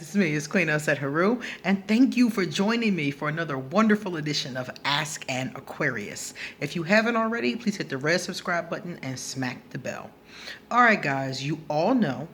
It's me, it's Queen Said Haru, and thank you for joining me for another wonderful edition of Ask an Aquarius. If you haven't already, please hit the red subscribe button and smack the bell. All right, guys, you all know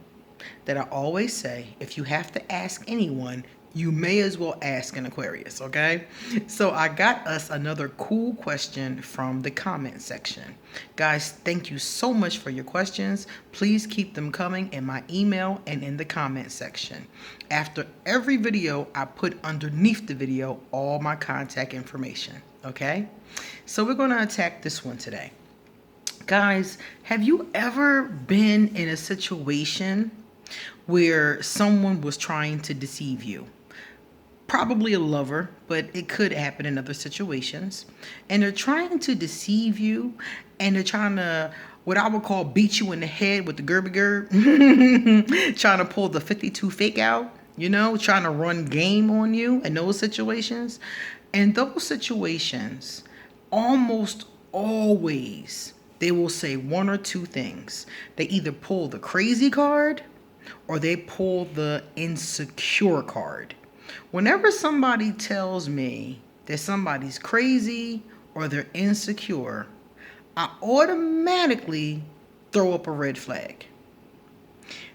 that I always say if you have to ask anyone, you may as well ask an Aquarius, okay? So I got us another cool question from the comment section. Guys, thank you so much for your questions. Please keep them coming in my email and in the comment section. After every video, I put underneath the video all my contact information, okay? So we're gonna attack this one today. Guys, have you ever been in a situation where someone was trying to deceive you? Probably a lover, but it could happen in other situations. And they're trying to deceive you, and they're trying to, what I would call, beat you in the head with the Gerby Gerb, trying to pull the 52 fake out, trying to run game on you in those situations. In those situations, almost always, they will say one or two things. They either pull the crazy card or they pull the insecure card. Whenever somebody tells me that somebody's crazy or they're insecure, I automatically throw up a red flag,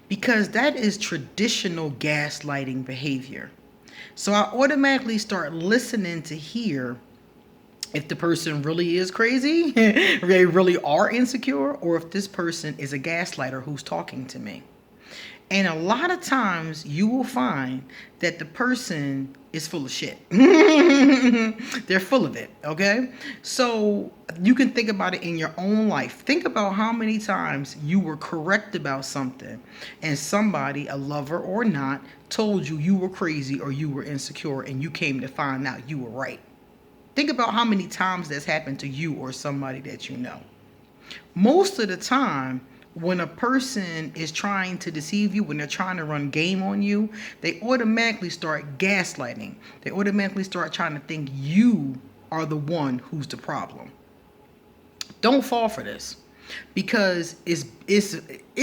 because that is traditional gaslighting behavior. So I automatically start listening to hear if the person really is crazy, they really are insecure, or if this person is a gaslighter who's talking to me. And a lot of times you will find that the person is full of shit. They're full of it, okay? So you can think about it in your own life. Think about how many times you were correct about something and somebody, a lover or not, told you you were crazy or you were insecure, and you came to find out you were right. Think about how many times that's happened to you or somebody that you know. Most of the time, when a person is trying to deceive you, when they're trying to run game on you, they automatically start gaslighting. They automatically start trying to think you are the one who's the problem. Don't fall for this, because it's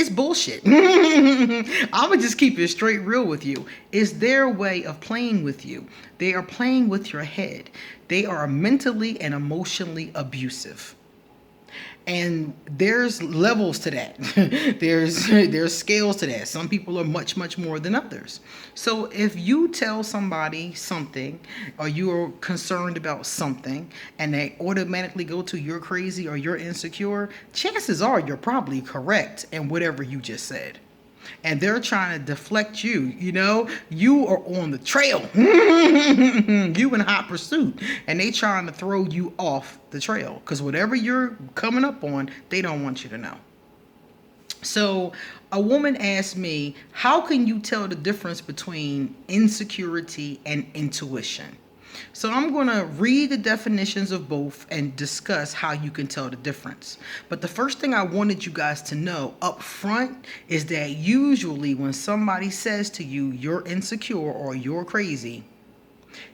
bullshit. I'm gonna just keep it straight real with you. It's their way of playing with you. They are playing with your head. They are mentally and emotionally abusive. And there's levels to that. there's scales to that. Some people are much, much more than others. So if you tell somebody something, or you're concerned about something, and they automatically go to you're crazy or you're insecure, chances are you're probably correct in whatever you just said. And they're trying to deflect you. You are on the trail. You in hot pursuit. And they trying to throw you off the trail, because whatever you're coming up on, they don't want you to know. So a woman asked me, how can you tell the difference between insecurity and intuition? So I'm going to read the definitions of both and discuss how you can tell the difference. But the first thing I wanted you guys to know up front is that usually when somebody says to you, you're insecure or you're crazy,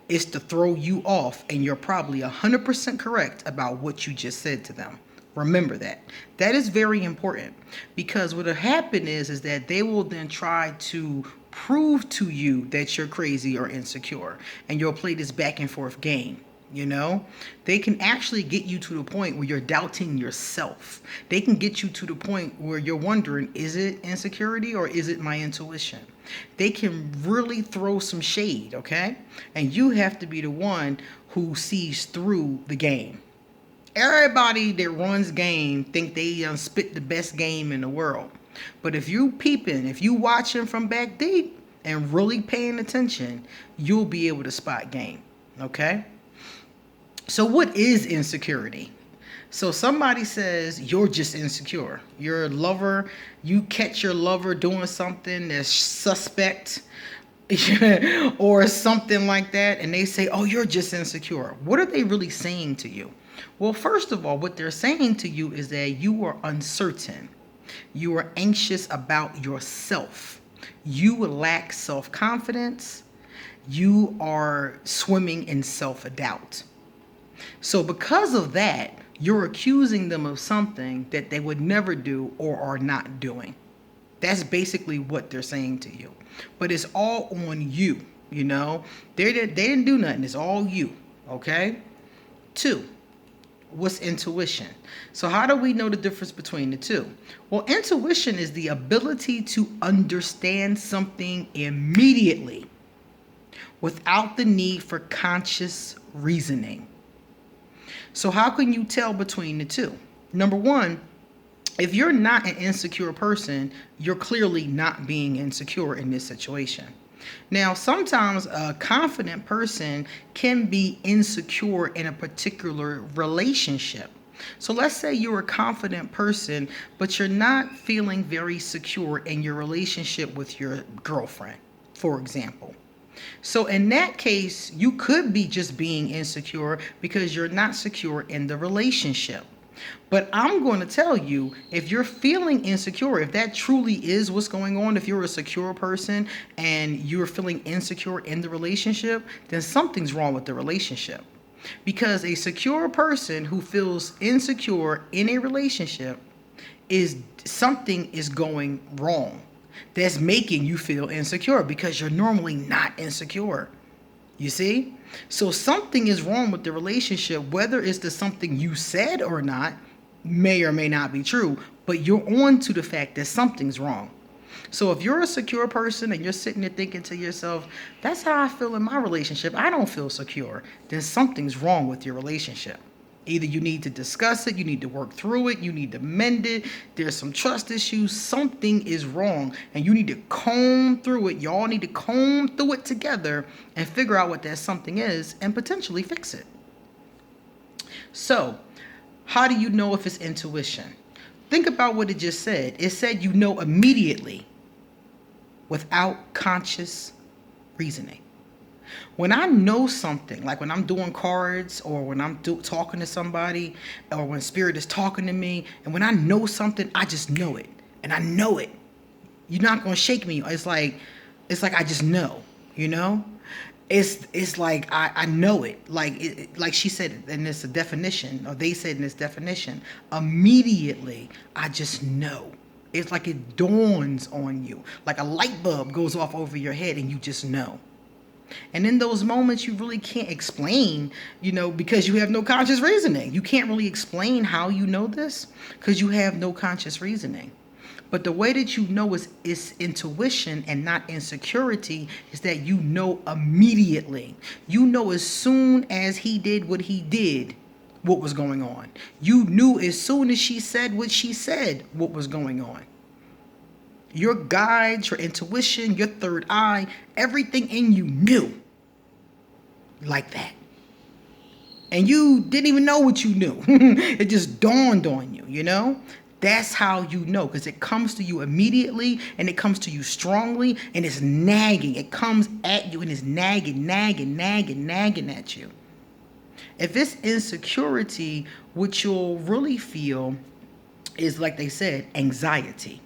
it's to throw you off, and you're probably 100% correct about what you just said to them. Remember that. That is very important, because what will happen is that they will then try to prove to you that you're crazy or insecure, and you'll play this back and forth game. They can actually get you to the point where you're doubting yourself. They can get you to the point where you're wondering, is it insecurity or is it my intuition? They can really throw some shade, okay? And you have to be the one who sees through the game. Everybody that runs game think they spit the best game in the world. But if you peeping, if you watching from back deep and really paying attention, you'll be able to spot game, okay? So what is insecurity? So somebody says you're just insecure. You're a lover. You catch your lover doing something that's suspect or something like that, and they say, oh, you're just insecure. What are they really saying to you? Well, first of all, what they're saying to you is that you are uncertain. You are anxious about yourself. You lack self-confidence. You are swimming in self-doubt. So because of that, you're accusing them of something that they would never do or are not doing. That's basically what they're saying to you. But it's all on you, you know. They didn't do nothing. It's all you, okay? 2, what's intuition? So how do we know the difference between the two? Well, intuition is the ability to understand something immediately without the need for conscious reasoning. So how can you tell between the two? Number one, if you're not an insecure person, you're clearly not being insecure in this situation. Now, sometimes a confident person can be insecure in a particular relationship. So let's say you're a confident person, but you're not feeling very secure in your relationship with your girlfriend, for example. So in that case, you could be just being insecure because you're not secure in the relationship. But I'm going to tell you, if you're feeling insecure, if that truly is what's going on, if you're a secure person and you're feeling insecure in the relationship, then something's wrong with the relationship. Because a secure person who feels insecure in a relationship, is something is going wrong that's making you feel insecure, because you're normally not insecure. You see? So something is wrong with the relationship, whether it's the something you said or not, may or may not be true, but you're on to the fact that something's wrong. So if you're a secure person and you're sitting there thinking to yourself, that's how I feel in my relationship, I don't feel secure, then something's wrong with your relationship. Either you need to discuss it, you need to work through it, you need to mend it, there's some trust issues, something is wrong, and you need to comb through it. Y'all need to comb through it together and figure out what that something is and potentially fix it. So, how do you know if it's intuition? Think about what it just said. It said you know immediately without conscious reasoning. When I know something, like when I'm doing cards or when I'm talking to somebody or when spirit is talking to me, and when I know something, I just know it. And I know it. You're not going to shake me. It's like I just know, you know? It's like I know it. Like she said in this definition, or they said in this definition, immediately I just know. It's like it dawns on you. Like a light bulb goes off over your head and you just know. And in those moments, you really can't explain, because you have no conscious reasoning. You can't really explain how you know this because you have no conscious reasoning. But the way that you know is intuition and not insecurity, is that you know immediately. You know as soon as he did what he did, what was going on. You knew as soon as she said what she said, what was going on. Your guides, your intuition, your third eye, everything in you knew like that. And you didn't even know what you knew. It just dawned on you, That's how you know, because it comes to you immediately and it comes to you strongly and it's nagging. It comes at you and it's nagging at you. If it's insecurity, what you'll really feel is, like they said, anxiety.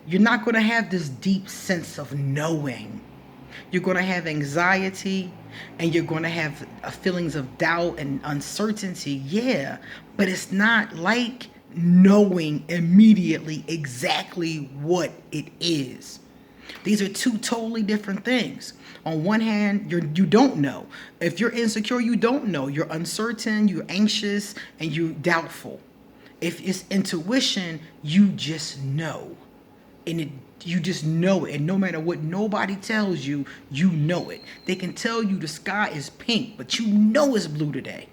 You're not going to have this deep sense of knowing. You're going to have anxiety and you're going to have feelings of doubt and uncertainty. Yeah, but it's not like knowing immediately exactly what it is. These are two totally different things. On one hand, you don't know. If you're insecure, you don't know. You're uncertain, you're anxious, and you're doubtful. If it's intuition, you just know. And you just know it. And no matter what nobody tells you, you know it. They can tell you the sky is pink, but you know it's blue today.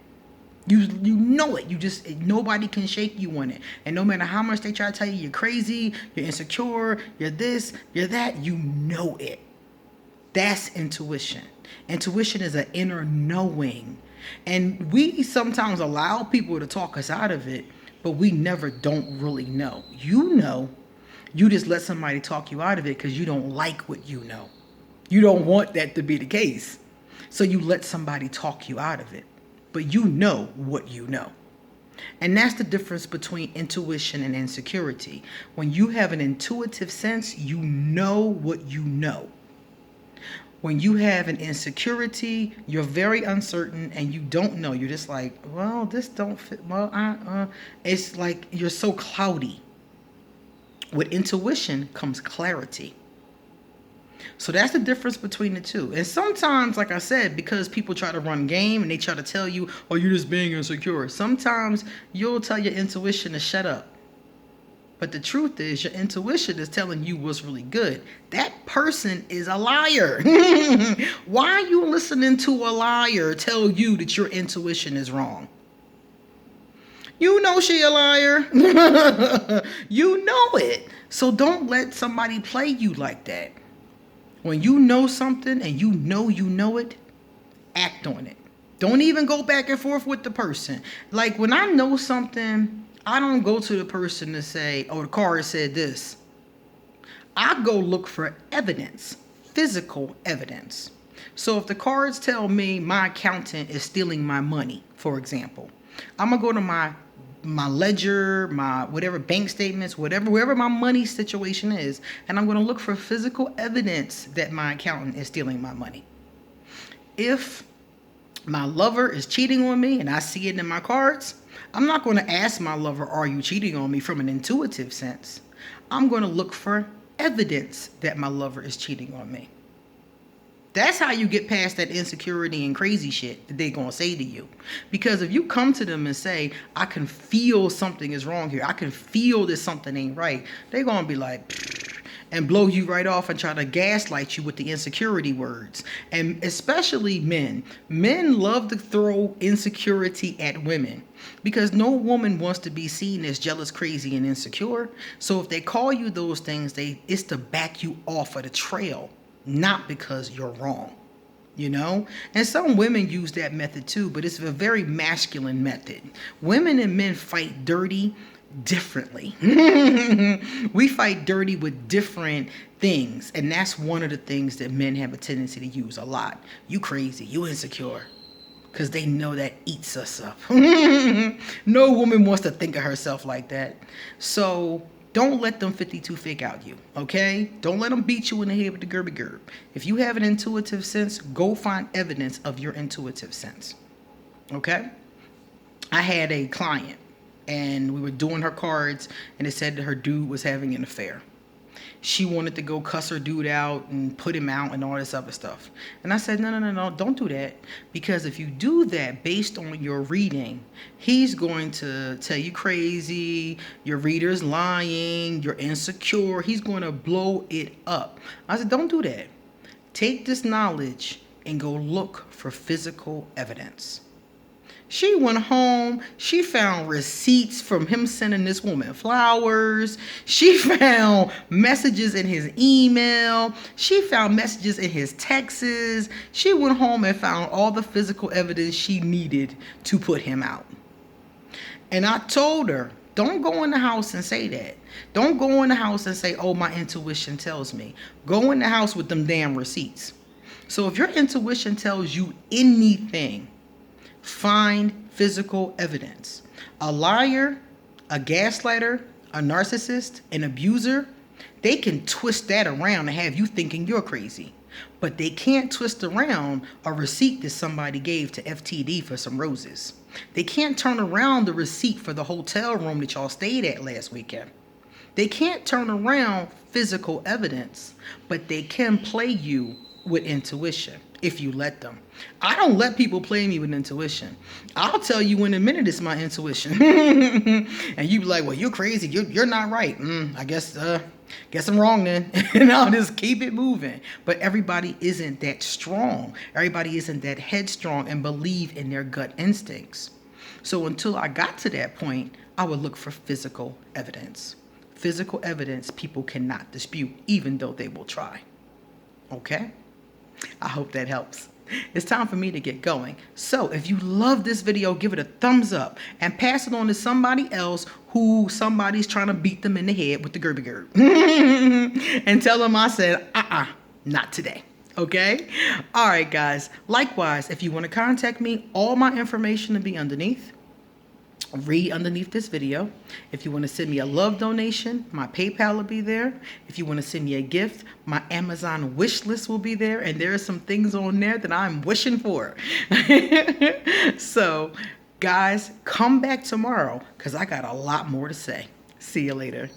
You know it. Nobody can shake you on it. And no matter how much they try to tell you you're crazy, you're insecure, you're this, you're that, you know it. That's intuition. Intuition is an inner knowing. And we sometimes allow people to talk us out of it, but we never don't really know. You know. You just let somebody talk you out of it because you don't like what you know. You don't want that to be the case. So you let somebody talk you out of it. But you know what you know. And that's the difference between intuition and insecurity. When you have an intuitive sense, you know what you know. When you have an insecurity, you're very uncertain and you don't know. You're just like, well, this don't fit. Well, it's like you're so cloudy With intuition comes clarity. So that's the difference between the two. And sometimes, like I said, because people try to run game and they try to tell you, oh, you're just being insecure. Sometimes you'll tell your intuition to shut up. But the truth is, your intuition is telling you what's really good. That person is a liar. Why are you listening to a liar tell you that your intuition is wrong? You know she a liar. You know it. So don't let somebody play you like that. When you know something and you know it, act on it. Don't even go back and forth with the person. Like when I know something, I don't go to the person to say, oh, the card said this. I go look for evidence, physical evidence. So if the cards tell me my accountant is stealing my money, for example, I'm going to go to my ledger, my whatever bank statements, wherever my money situation is, and I'm going to look for physical evidence that my accountant is stealing my money. If my lover is cheating on me and I see it in my cards, I'm not going to ask my lover, are you cheating on me, from an intuitive sense. I'm going to look for evidence that my lover is cheating on me. That's how you get past that insecurity and crazy shit that they're going to say to you. Because if you come to them and say, I can feel something is wrong here, I can feel that something ain't right, they're going to be like, and blow you right off and try to gaslight you with the insecurity words. And especially men. Men love to throw insecurity at women because no woman wants to be seen as jealous, crazy, and insecure. So if they call you those things, it's to back you off of the trail, not because you're wrong. You know, and some women use that method too, but it's a very masculine method. Women and men fight dirty differently. We fight dirty with different things, and that's one of the things that men have a tendency to use a lot. You crazy, you insecure, because they know that eats us up. No woman wants to think of herself like that. So don't let them 52 fake out you, okay? Don't let them beat you in the head with the gerby gerb. If you have an intuitive sense, go find evidence of your intuitive sense, okay? I had a client, and we were doing her cards, and it said that her dude was having an affair. She wanted to go cuss her dude out and put him out and all this other stuff. And I said, no, don't do that. Because if you do that based on your reading, he's going to tell you crazy, your reader's lying, you're insecure. He's going to blow it up. I said, don't do that. Take this knowledge and go look for physical evidence. She went home. She found receipts from him sending this woman flowers. She found messages in his email. She found messages in his texts. She went home and found all the physical evidence she needed to put him out. And I told her, don't go in the house and say that. Don't go in the house and say, oh, my intuition tells me. Go in the house with them damn receipts. So if your intuition tells you anything, find physical evidence. A liar, a gaslighter, a narcissist, an abuser, they can twist that around and have you thinking you're crazy. But they can't twist around a receipt that somebody gave to FTD for some roses. They can't turn around the receipt for the hotel room that y'all stayed at last weekend. They can't turn around physical evidence, but they can play you with intuition if you let them. I don't let people play me with intuition. I'll tell you in a minute it's my intuition. And you be like, well, you're crazy. You're not right. I guess I'm wrong then. And I'll just keep it moving. But everybody isn't that strong. Everybody isn't that headstrong and believe in their gut instincts. So until I got to that point, I would look for physical evidence. Physical evidence people cannot dispute, even though they will try. Okay? I hope that helps. It's time for me to get going. So if you love this video, give it a thumbs up and pass it on to somebody else who somebody's trying to beat them in the head with the gerby gerb. And tell them I said, not today. Okay? All right, guys. Likewise, if you want to contact me, all my information will be underneath. Read underneath this video. If you want to send me a love donation, my PayPal will be there. If you want to send me a gift, my Amazon wish list will be there. And there are some things on there that I'm wishing for. So, guys, come back tomorrow because I got a lot more to say. See you later.